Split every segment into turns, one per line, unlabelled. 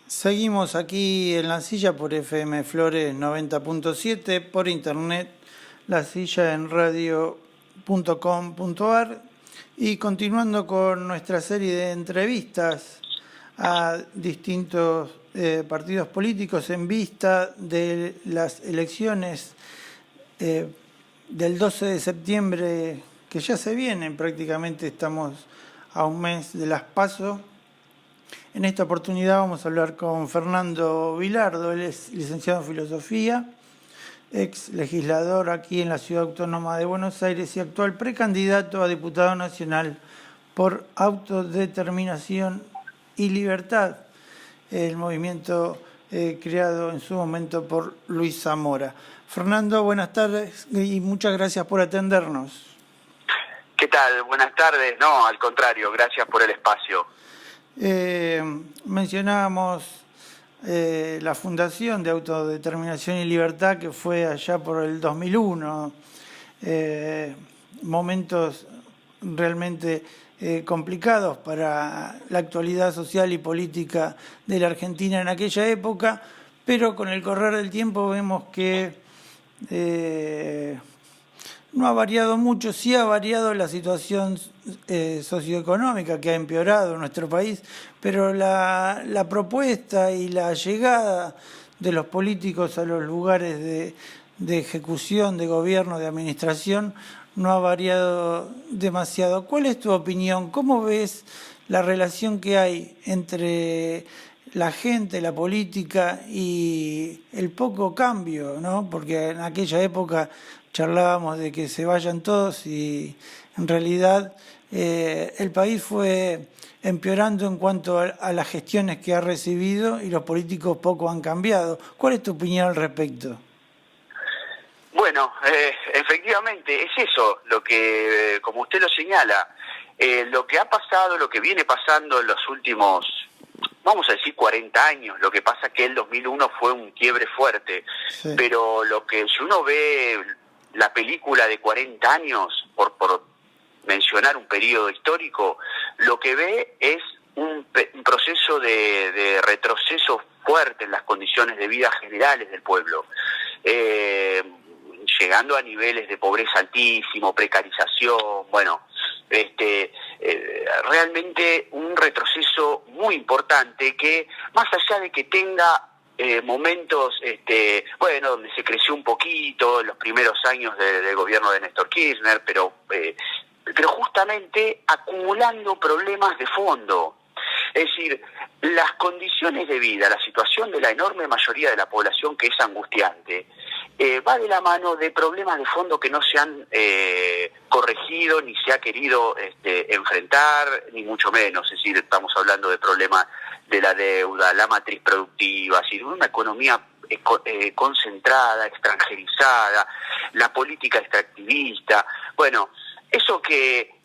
Seguimos aquí en La Silla por FM Flores 90.7, por internet, La Silla en radio.com.ar y continuando con nuestra serie de entrevistas a distintos partidos políticos en vista de las elecciones del 12 de septiembre que ya se vienen, prácticamente estamos a un mes de las PASO. En esta oportunidad vamos a hablar con Fernando Vilardo. Él es licenciado en Filosofía, ex legislador aquí en la Ciudad Autónoma de Buenos Aires y actual precandidato a diputado nacional por Autodeterminación y Libertad, el movimiento creado en su momento por Luis Zamora. Fernando, buenas tardes y muchas gracias por atendernos.
¿Qué tal? Buenas tardes. No, al contrario, gracias por el espacio.
Mencionábamos la Fundación de Autodeterminación y Libertad, que fue allá por el 2001, momentos realmente complicados para la actualidad social y política de la Argentina en aquella época, pero con el correr del tiempo vemos que no ha variado mucho. Sí ha variado la situación socioeconómica, que ha empeorado en nuestro país, pero la propuesta y la llegada de los políticos a los lugares de ejecución, de gobierno, de administración, no ha variado demasiado. ¿Cuál es tu opinión? ¿Cómo ves la relación que hay entre la gente, la política y el poco cambio, ¿no? Porque en aquella época charlábamos de que se vayan todos y en realidad el país fue empeorando en cuanto a las gestiones que ha recibido y los políticos poco han cambiado. ¿Cuál es tu opinión al respecto?
Bueno, efectivamente es eso lo que, como usted lo señala, lo que ha pasado, lo que viene pasando en los últimos, vamos a decir 40 años, lo que pasa es que el 2001 fue un quiebre fuerte, sí. Pero lo que si uno ve la película de 40 años, por mencionar un periodo histórico, lo que ve es un proceso de retroceso fuerte en las condiciones de vida generales del pueblo, llegando a niveles de pobreza altísimo, precarización, bueno, realmente un retroceso muy importante que, más allá de que tenga momentos, donde se creció un poquito en los primeros años del gobierno de Néstor Kirchner, pero justamente acumulando problemas de fondo. Es decir, las condiciones de vida, la situación de la enorme mayoría de la población, que es angustiante, va de la mano de problemas de fondo que no se han corregido ni se ha querido enfrentar, ni mucho menos. Es decir, estamos hablando de problemas de la deuda, la matriz productiva, es decir, una economía concentrada, extranjerizada, la política extractivista. Bueno, eso que,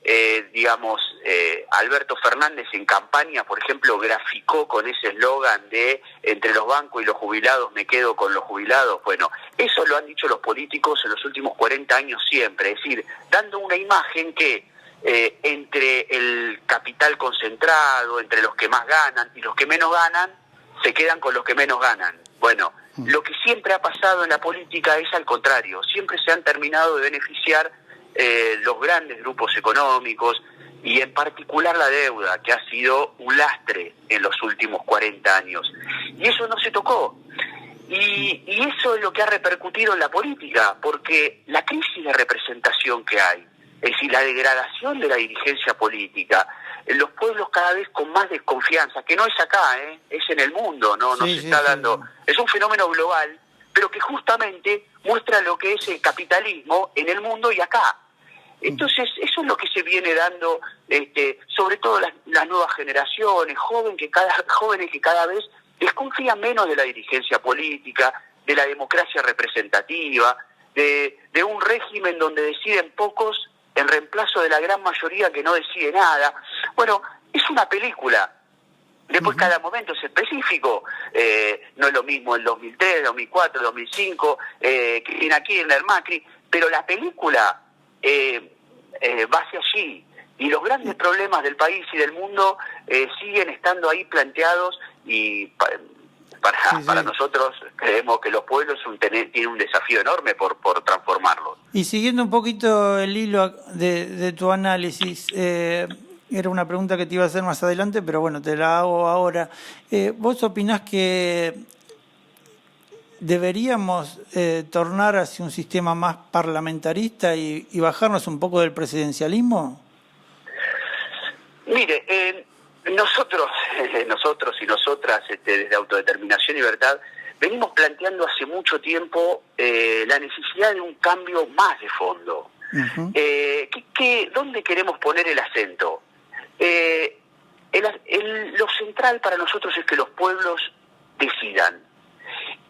Alberto Fernández en campaña, por ejemplo, graficó con ese eslogan de entre los bancos y los jubilados me quedo con los jubilados, bueno, eso lo han dicho los políticos en los últimos 40 años siempre, es decir, dando una imagen que entre el capital concentrado, entre los que más ganan y los que menos ganan, se quedan con los que menos ganan. Bueno, lo que siempre ha pasado en la política es al contrario, siempre se han terminado de beneficiar los grandes grupos económicos y en particular la deuda, que ha sido un lastre en los últimos 40 años. Y eso no se tocó. Y eso es lo que ha repercutido en la política, porque la crisis de representación que hay, es decir, la degradación de la dirigencia política, en los pueblos cada vez con más desconfianza, que no es acá, es en el mundo, no se está dando. Es un fenómeno global, pero que justamente muestra lo que es el capitalismo en el mundo y acá. Entonces, eso es lo que se viene dando, sobre todo las nuevas generaciones, jóvenes que cada vez desconfían menos de la dirigencia política, de la democracia representativa, de un régimen donde deciden pocos en reemplazo de la gran mayoría que no decide nada. Bueno, es una película. Después cada momento es específico, no es lo mismo el 2003, 2004, 2005, Cristina Kirchner, Macri, pero la película va hacia allí y los grandes problemas del país y del mundo siguen estando ahí planteados para nosotros creemos que los pueblos tienen un desafío enorme por transformarlos.
Y siguiendo un poquito el hilo de tu análisis, era una pregunta que te iba a hacer más adelante, pero bueno, te la hago ahora. ¿Vos opinás que deberíamos tornar hacia un sistema más parlamentarista y bajarnos un poco del presidencialismo?
Mire, nosotros y nosotras, desde Autodeterminación y Libertad, venimos planteando hace mucho tiempo la necesidad de un cambio más de fondo. Uh-huh. ¿Dónde queremos poner el acento? Lo central para nosotros es que los pueblos decidan.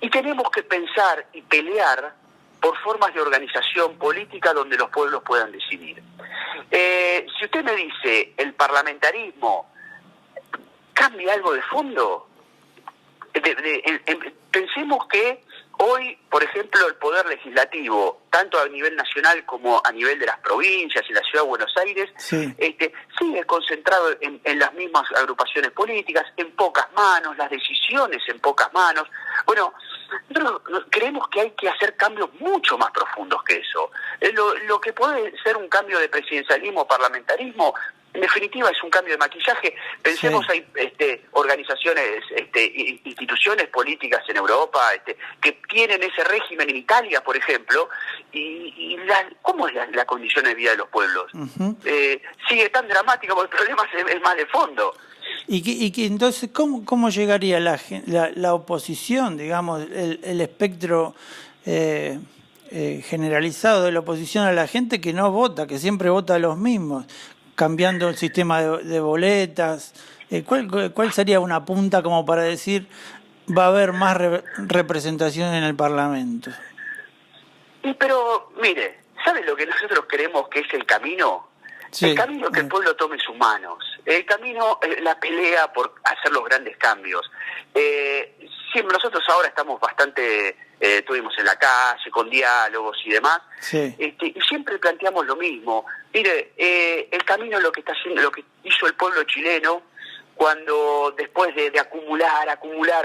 Y tenemos que pensar y pelear por formas de organización política donde los pueblos puedan decidir. Si usted me dice, ¿el parlamentarismo cambia algo de fondo? Pensemos que hoy, por ejemplo, el poder legislativo, tanto a nivel nacional como a nivel de las provincias y la Ciudad de Buenos Aires, sí, sigue concentrado en las mismas agrupaciones políticas, en pocas manos, las decisiones en pocas manos. Bueno, nosotros creemos que hay que hacer cambios mucho más profundos que eso. Lo que puede ser un cambio de presidencialismo o parlamentarismo, en definitiva es un cambio de maquillaje. Pensemos, sí, hay organizaciones, instituciones políticas en Europa que tienen ese régimen en Italia, por ejemplo, ¿cómo es la condición de vida de los pueblos? Uh-huh. Sigue tan dramático porque el problema es más de fondo.
Y entonces, ¿cómo llegaría la oposición, digamos, el espectro generalizado de la oposición a la gente que no vota, que siempre vota a los mismos, cambiando el sistema de boletas? ¿Cuál sería una punta como para decir va a haber más representación en el Parlamento?
Pero, mire, ¿sabe lo que nosotros creemos que es el camino? Sí. El camino es que el pueblo tome sus manos. El camino, la pelea por hacer los grandes cambios. Siempre nosotros ahora estamos bastante, estuvimos en la calle, con diálogos y demás, sí, y siempre planteamos lo mismo. Mire, el camino es lo que está haciendo, lo que hizo el pueblo chileno cuando después de acumular,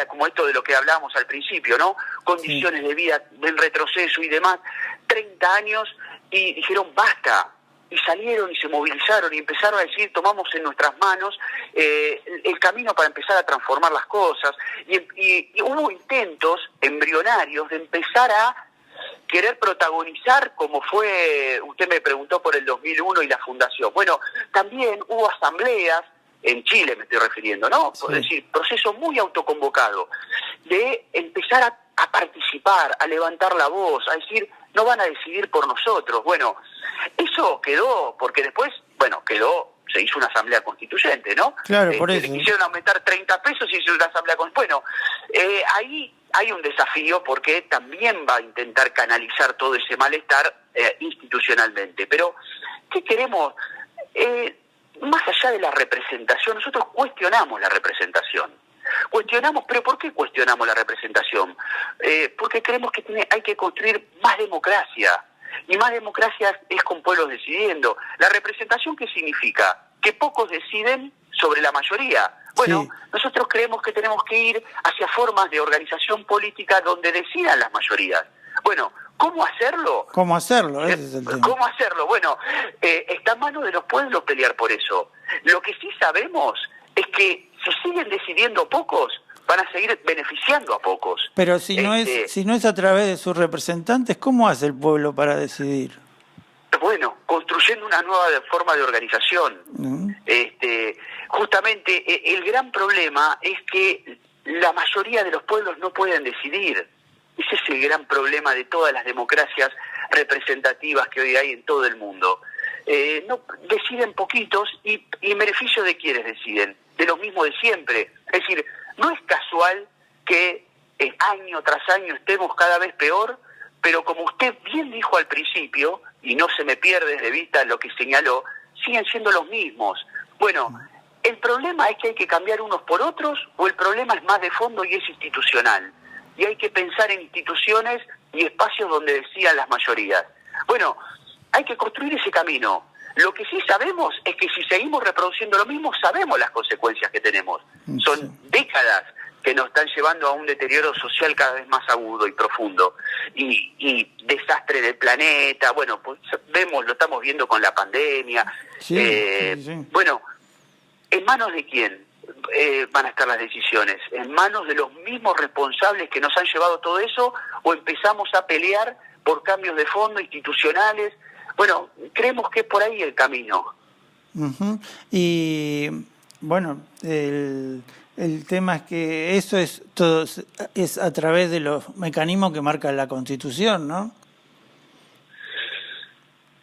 como esto de lo que hablábamos al principio, ¿no? Condiciones, sí, de vida en retroceso y demás, 30 años, y dijeron basta. Y salieron y se movilizaron y empezaron a decir, tomamos en nuestras manos el camino para empezar a transformar las cosas. Y hubo intentos embrionarios de empezar a querer protagonizar, como fue, usted me preguntó por el 2001 y la fundación. Bueno, también hubo asambleas, en Chile me estoy refiriendo, ¿no? Sí. Es decir, proceso muy autoconvocado, de empezar a participar, a levantar la voz, a decir, no van a decidir por nosotros. Bueno, eso quedó, porque después, se hizo una asamblea constituyente, ¿no?
Claro, por eso.
Le quisieron aumentar 30 pesos y se hizo una asamblea constituyente. Bueno, ahí hay un desafío porque también va a intentar canalizar todo ese malestar institucionalmente. Pero, ¿qué queremos? Más allá de la representación, nosotros cuestionamos la representación. ¿Pero por qué cuestionamos la representación? Porque creemos que hay que construir más democracia. Y más democracia es con pueblos decidiendo. ¿La representación qué significa? Que pocos deciden sobre la mayoría. Bueno, sí, nosotros creemos que tenemos que ir hacia formas de organización política donde decidan las mayorías. Bueno, ¿cómo hacerlo?
¿Cómo hacerlo? Ese es el tema.
¿Cómo hacerlo? Bueno, está en manos de los pueblos pelear por eso. Lo que sí sabemos es que si siguen decidiendo pocos, van a seguir beneficiando a pocos.
Pero si no es a través de sus representantes, ¿cómo hace el pueblo para decidir?
Bueno, construyendo una nueva forma de organización. Uh-huh. Justamente el gran problema es que la mayoría de los pueblos no pueden decidir. Ese es el gran problema de todas las democracias representativas que hoy hay en todo el mundo. No deciden poquitos y en beneficio de quienes deciden, de los mismos de siempre. Es decir, no es casual que año tras año estemos cada vez peor, pero como usted bien dijo al principio, y no se me pierde de vista lo que señaló, siguen siendo los mismos. Bueno, ¿el problema es que hay que cambiar unos por otros o el problema es más de fondo y es institucional? Y hay que pensar en instituciones y espacios donde decidan las mayorías. Bueno, hay que construir ese camino. Lo que sí sabemos es que si seguimos reproduciendo lo mismo, sabemos las consecuencias que tenemos. Son décadas que nos están llevando a un deterioro social cada vez más agudo y profundo, y desastre del planeta. Bueno, pues lo estamos viendo con la pandemia. Bueno, ¿en manos de quién van a estar las decisiones? ¿En manos de los mismos responsables que nos han llevado todo eso, o empezamos a pelear por cambios de fondo institucionales? Bueno, creemos que es por ahí el camino.
Y bueno, el tema es que eso es todo, es a través de los mecanismos que marca la Constitución, ¿no?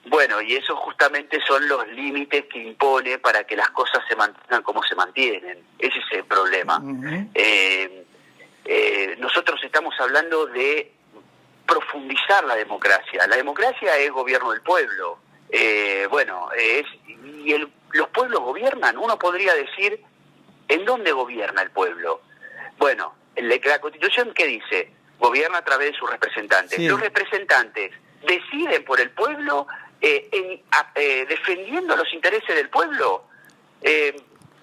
Bueno, y eso justamente son los límites que impone para que las cosas se mantengan como se mantienen. Ese es el problema. Nosotros estamos hablando de profundizar la democracia. La democracia es gobierno del pueblo. Los pueblos gobiernan. Uno podría decir, ¿en dónde gobierna el pueblo? Bueno, la Constitución, ¿qué dice? Gobierna a través de sus representantes. Sí. Los representantes deciden por el pueblo, defendiendo los intereses del pueblo.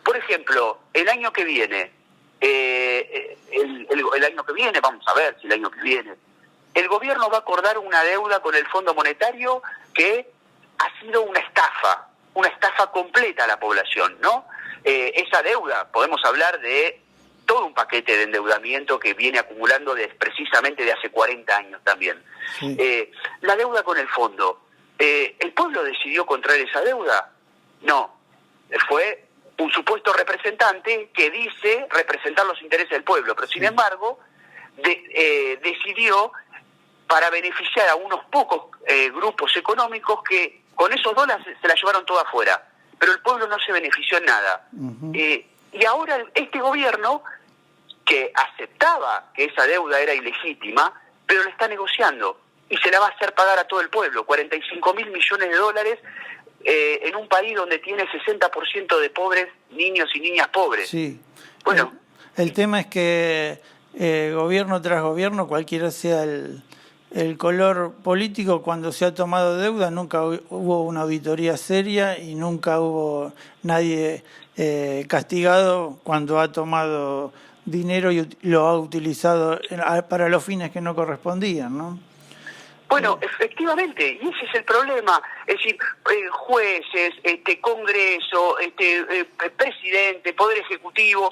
Por ejemplo, el año que viene, vamos a ver si el año que viene, el gobierno va a acordar una deuda con el Fondo Monetario que ha sido una estafa completa a la población, ¿no? Esa deuda, podemos hablar de todo un paquete de endeudamiento que viene acumulando precisamente de hace 40 años también. Sí. La deuda con el fondo, ¿el pueblo decidió contraer esa deuda? No, fue un supuesto representante que dice representar los intereses del pueblo, pero sin embargo decidió para beneficiar a unos pocos grupos económicos que con esos dólares se la llevaron toda afuera, pero el pueblo no se benefició en nada. Y ahora este gobierno, que aceptaba que esa deuda era ilegítima, pero la está negociando y se la va a hacer pagar a todo el pueblo, 45.000 millones de dólares, en un país donde tiene 60% de pobres, niños y niñas pobres.
Sí.
Bueno,
el tema es que gobierno tras gobierno, cualquiera sea el color político, cuando se ha tomado deuda, nunca hubo una auditoría seria y nunca hubo nadie castigado cuando ha tomado dinero y lo ha utilizado para los fines que no correspondían, ¿no?
Bueno, efectivamente, y ese es el problema. Es decir, jueces, Congreso, presidente, Poder Ejecutivo,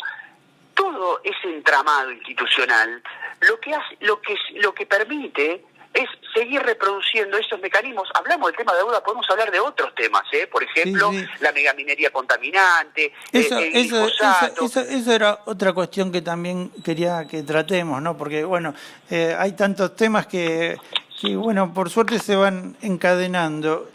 todo ese entramado institucional lo que permite es seguir reproduciendo esos mecanismos. Hablamos del tema de deuda, podemos hablar de otros temas, por ejemplo, la megaminería contaminante,
eso era otra cuestión que también quería que tratemos, ¿no? Porque, bueno, hay tantos temas que bueno, por suerte se van encadenando.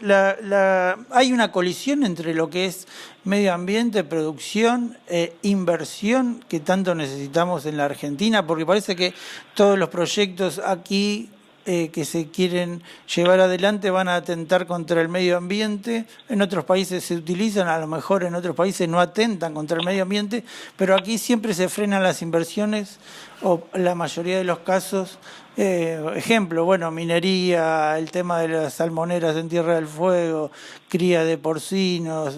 Hay una colisión entre lo que es medio ambiente, producción inversión que tanto necesitamos en la Argentina, porque parece que todos los proyectos aquí que se quieren llevar adelante van a atentar contra el medio ambiente. En otros países se utilizan, a lo mejor en otros países no atentan contra el medio ambiente, pero aquí siempre se frenan las inversiones, o la mayoría de los casos. Ejemplo, bueno, minería, el tema de las salmoneras en Tierra del Fuego, cría de porcinos,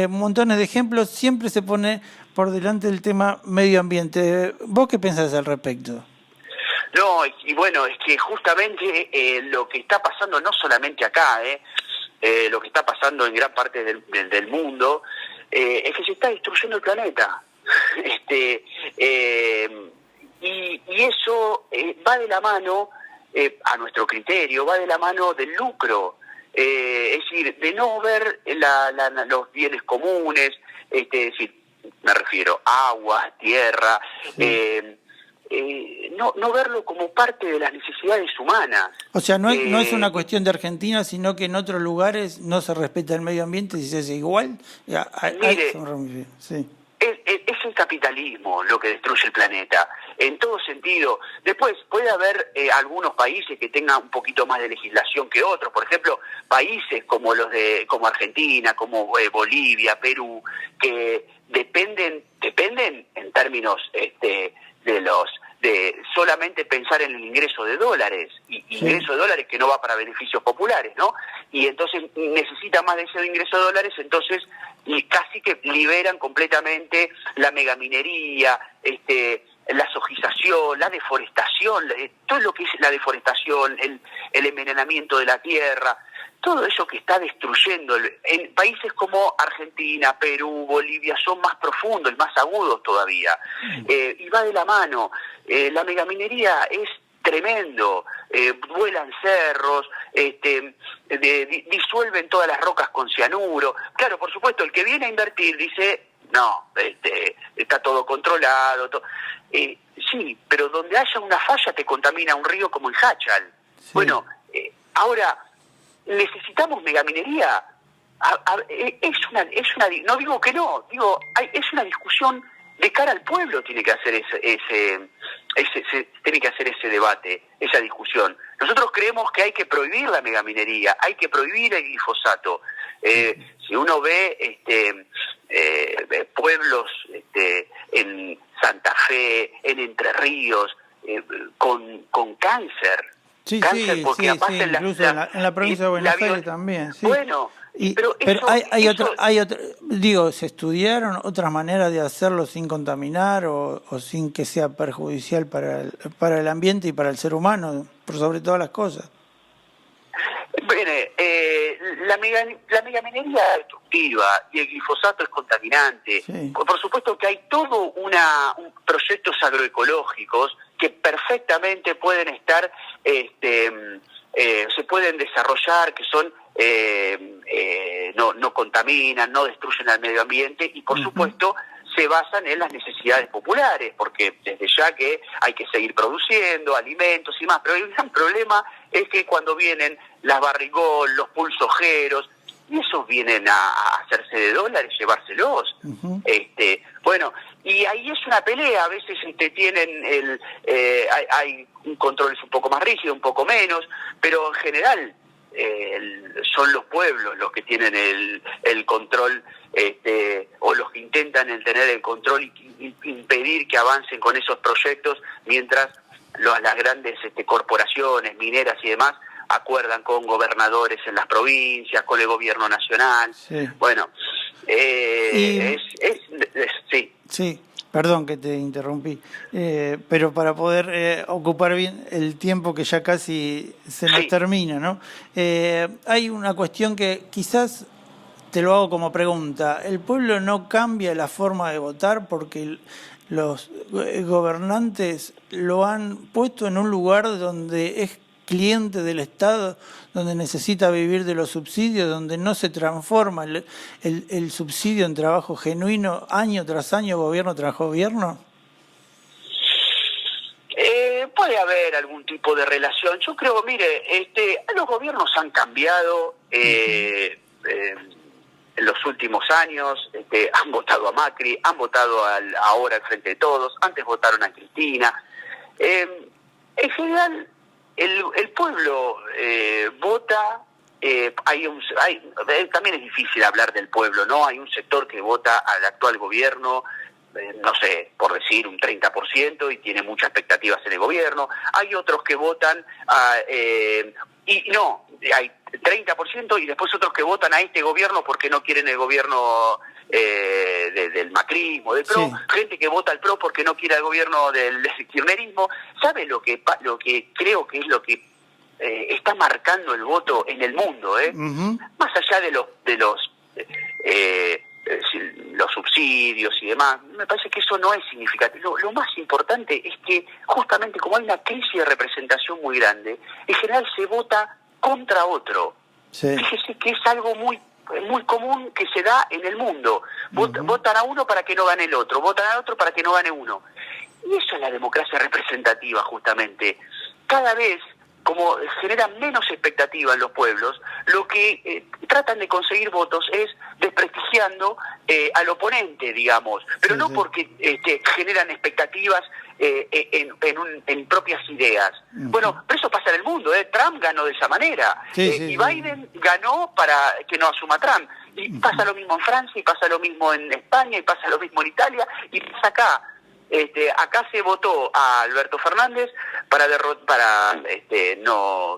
montones de ejemplos. Siempre se pone por delante el tema medio ambiente. ¿Vos qué pensás al respecto?
No, y bueno, es que justamente lo que está pasando no solamente acá, lo que está pasando en gran parte del mundo, es que se está destruyendo el planeta. Y eso va de la mano, a nuestro criterio, va de la mano del lucro. Es decir, de no ver los bienes comunes, es decir, me refiero a agua, tierra, no verlo como parte de las necesidades humanas.
O sea, no es una cuestión de Argentina, sino que en otros lugares no se respeta el medio ambiente si se hace igual.
Mire,
sí.
Es el capitalismo lo que destruye el planeta, en todo sentido. Después puede haber algunos países que tengan un poquito más de legislación que otros, por ejemplo, países como como Argentina, como Bolivia, Perú, que dependen en términos de solamente pensar en el ingreso de dólares, y ingreso de dólares que no va para beneficios populares, ¿no? y entonces necesita más de ese ingreso de dólares, entonces y casi que liberan completamente la megaminería, la sojización, la deforestación, todo lo que es la deforestación, el envenenamiento de la tierra, todo eso que está destruyendo. En países como Argentina, Perú, Bolivia son más profundos y más agudos todavía. Y va de la mano. La megaminería es tremendo, vuelan cerros, disuelven todas las rocas con cianuro. Claro, por supuesto, el que viene a invertir dice, no, está todo controlado. Sí, pero donde haya una falla te contamina un río como el Hachal. Sí. Bueno, ahora, ¿necesitamos megaminería? No digo que no, digo, es una discusión de cara al pueblo, tiene que hacer tiene que hacer ese debate, esa discusión. Nosotros creemos que hay que prohibir la megaminería, hay que prohibir el glifosato. Si uno ve pueblos en Santa Fe, en Entre Ríos, con cáncer.
Sí,
porque
incluso en la provincia de Buenos Aires también. Sí.
Bueno, pero
hay otro, digo, ¿se estudiaron otras maneras de hacerlo sin contaminar o sin que sea perjudicial para el ambiente y para el ser humano, por sobre todas las cosas?
La megaminería es destructiva y el glifosato es contaminante. Sí. Por supuesto que hay todo proyectos agroecológicos que perfectamente pueden estar, se pueden desarrollar, que son no contaminan, no destruyen al medio ambiente y por supuesto se basan en las necesidades populares, porque desde ya que hay que seguir produciendo alimentos y más, pero el gran problema es que cuando vienen las barrigol, los pulsojeros, y esos vienen a hacerse de dólares, llevárselos. Bueno, y ahí es una pelea, a veces tienen hay controles un poco más rígidos, un poco menos, pero en general son los pueblos los que tienen el control, o los que intentan tener el control y impedir que avancen con esos proyectos, mientras las grandes corporaciones mineras y demás acuerdan con gobernadores en las provincias, con el gobierno nacional. Sí. Bueno, sí.
Sí, perdón que te interrumpí, pero para poder ocupar bien el tiempo que ya casi se nos termina, ¿no? Hay una cuestión que quizás te lo hago como pregunta. ¿El pueblo no cambia la forma de votar porque los gobernantes lo han puesto en un lugar donde es cliente del Estado, donde necesita vivir de los subsidios, donde no se transforma el subsidio en trabajo genuino año tras año, gobierno tras gobierno?
Puede haber algún tipo de relación. Yo creo, mire, los gobiernos han cambiado en los últimos años, han votado a Macri, han votado ahora al Frente de Todos, antes votaron a Cristina. En general, el pueblo vota, también es difícil hablar del pueblo, ¿no? Hay un sector que vota al actual gobierno, no sé, por decir un 30%, y tiene muchas expectativas en el gobierno. Hay otros que votan hay 30% y después otros que votan a este gobierno porque no quieren el gobierno del macrismo, del PRO, gente que vota al PRO porque no quiere el gobierno del kirchnerismo. ¿Sabe lo que creo que es lo que está marcando el voto en el mundo? Más allá de los subsidios y demás, me parece que eso no es significativo. Lo más importante es que justamente como hay una crisis de representación muy grande, en general se vota contra otro. Sí. Fíjese que es algo muy común que se da en el mundo. Votan a uno para que no gane el otro, votan al otro para que no gane uno. Y eso es la democracia representativa, justamente. Cada vez, como generan menos expectativa en los pueblos, lo que tratan de conseguir votos es desprestigiando al oponente, digamos, pero no porque generan expectativas en propias ideas. Bueno, pero eso pasa en el mundo, Trump ganó de esa manera, y Biden ganó para que no asuma Trump, y pasa lo mismo en Francia, y pasa lo mismo en España, y pasa lo mismo en Italia, y pasa acá. Acá se votó a Alberto Fernández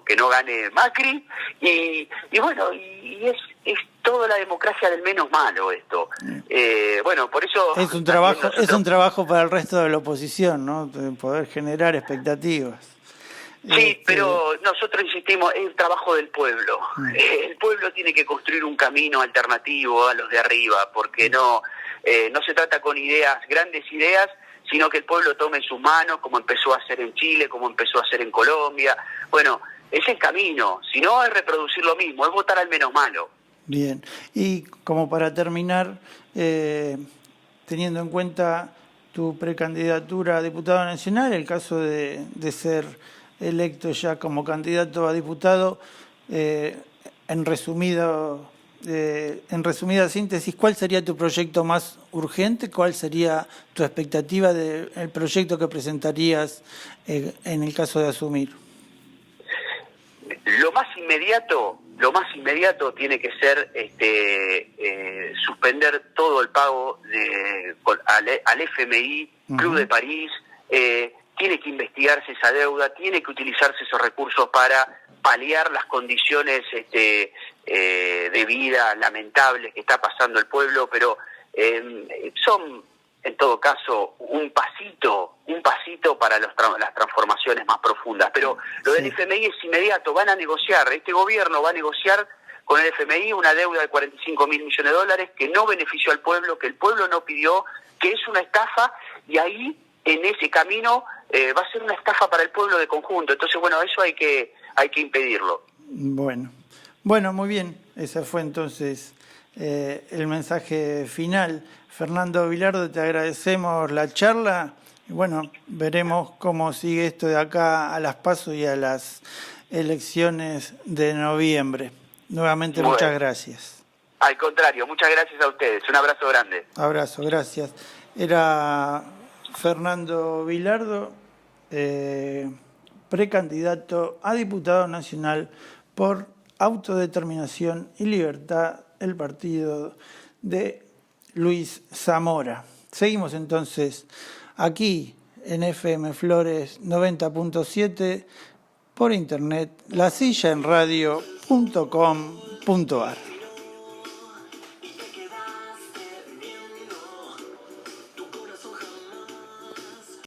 que no gane Macri, y bueno, y es toda la democracia del menos malo esto. Bueno, por eso
es un trabajo para el resto de la oposición, ¿no? Poder generar expectativas.
Sí, pero nosotros insistimos, es el trabajo del pueblo. El pueblo tiene que construir un camino alternativo a los de arriba, porque no se trata con grandes ideas, sino que el pueblo tome en sus manos, como empezó a hacer en Chile, como empezó a hacer en Colombia. Bueno, es el camino, si no es reproducir lo mismo, es votar al menos malo.
Bien, y como para terminar, teniendo en cuenta tu precandidatura a diputado nacional, el caso de ser electo ya como candidato a diputado, en resumida síntesis, ¿cuál sería tu proyecto más urgente? ¿Cuál sería tu expectativa del proyecto que presentarías en el caso de asumir?
Lo más inmediato tiene que ser suspender todo el pago al FMI, Club de París. Tiene que investigarse esa deuda, tiene que utilizarse esos recursos para paliar las condiciones de vida lamentables que está pasando el pueblo, pero son, en todo caso, un pasito para las transformaciones más profundas. Pero lo del FMI es inmediato, van a negociar, este gobierno va a negociar con el FMI una deuda de 45.000 millones de dólares que no benefició al pueblo, que el pueblo no pidió, que es una estafa, y ahí, en ese camino, va a ser una estafa para el pueblo de conjunto. Entonces, bueno, eso hay que impedirlo.
Bueno, muy bien. Ese fue entonces el mensaje final. Fernando Vilardo, te agradecemos la charla. Y bueno, veremos cómo sigue esto de acá a las PASO y a las elecciones de noviembre. Nuevamente, muchas gracias.
Al contrario, muchas gracias a ustedes. Un abrazo grande.
Abrazo, gracias. Era Fernando Vilardo, precandidato a diputado nacional por Autodeterminación y Libertad, el partido de Luis Zamora. Seguimos entonces aquí en FM Flores 90.7, por internet, lasillaenradio.com.ar.